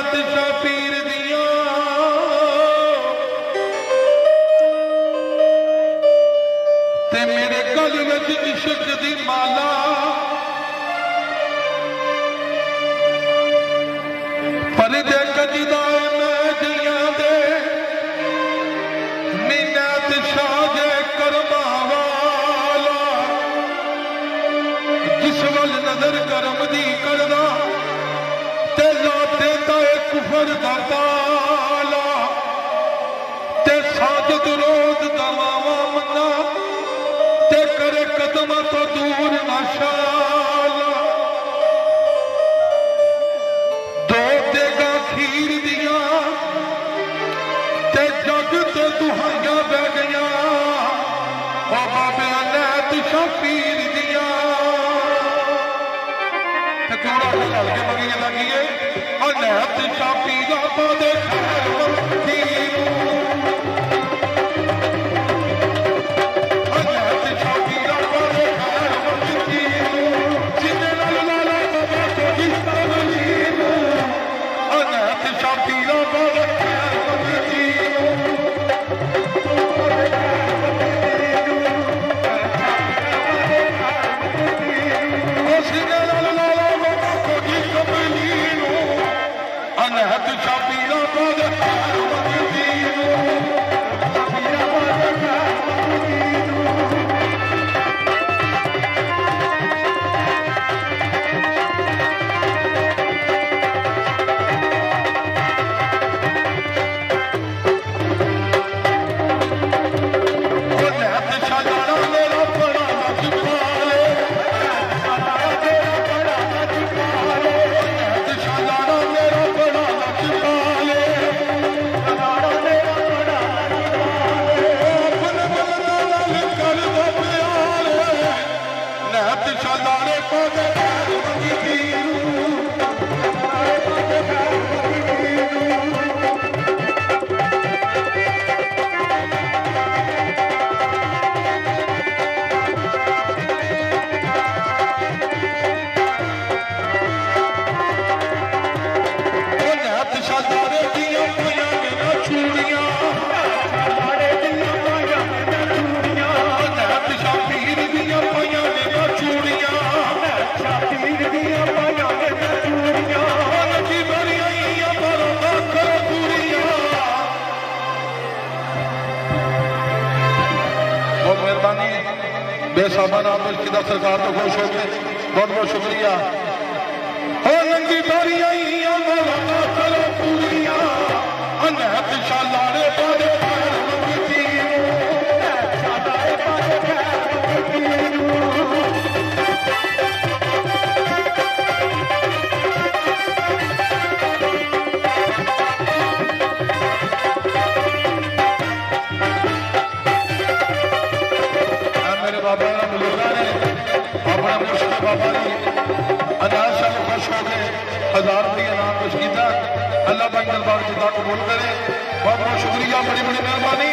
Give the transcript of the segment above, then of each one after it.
नैत शबीर दिया ते मेरे गल विच इश्क दी माला पर दे कजदा मैं जिया दे नैत शाह करमा वाला जिस वल नजर करम दी करदा ते लाते ताए कुफर दा ताला ते साजद रोज दवावा मन्ना ते करे कदम तो दूर ना शाला दो देगा खीर दिया ते जग ते दुहाइयां बह गया ओ बाबे नैत शबीर दिया ते क्यों लल के मंगी लगी नैत शबीर दे बेसामान आप किदा सरकार तो खुश हो गए बहुत बहुत शुक्रिया हो नंगी बारियां चलो पूरिया नैत शालारे बारे अनाज शाह खुश हो गए 1000 रुपये इनाम पेश किया अल्लाह भाई दरबार की दुआ कबूल करे बहुत बहुत शुक्रिया बड़ी बड़ी मेहरबानी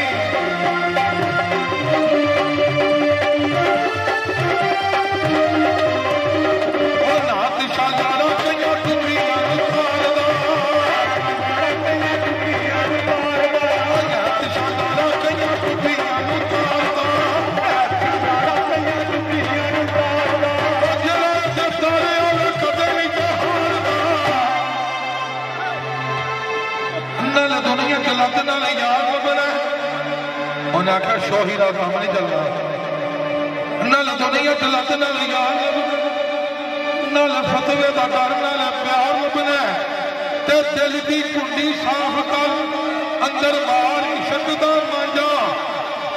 उन्हें आखा शोहीरा काम नहीं चलना नल दुनिया चलत नल यार नल फतवे का डर नल प्यार लभना ते दिल की कुंडी साफ कर अंदर बाहर इश्क दा मांझा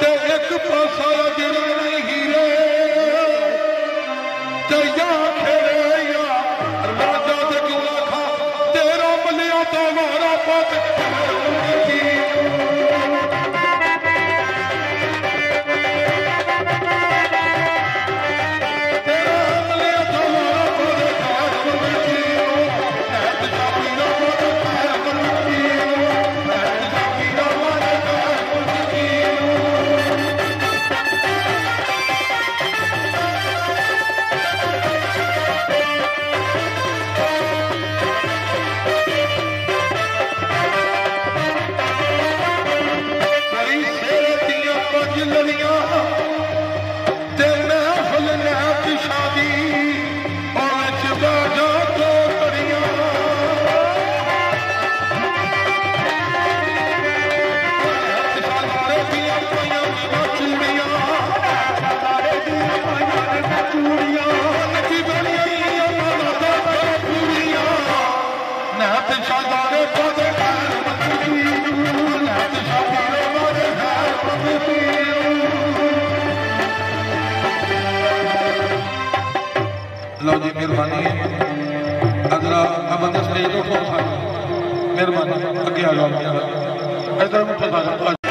ते एक पासा जिहड़ा नहीं हीरे ते या खेरे या राजा ते क्यों आखा तेरा मलिया तो मारा पत लो जी मेहरबानी है अगला अब स्टेज उठो मेहरबानी अगे आ जाओ इधर उठो।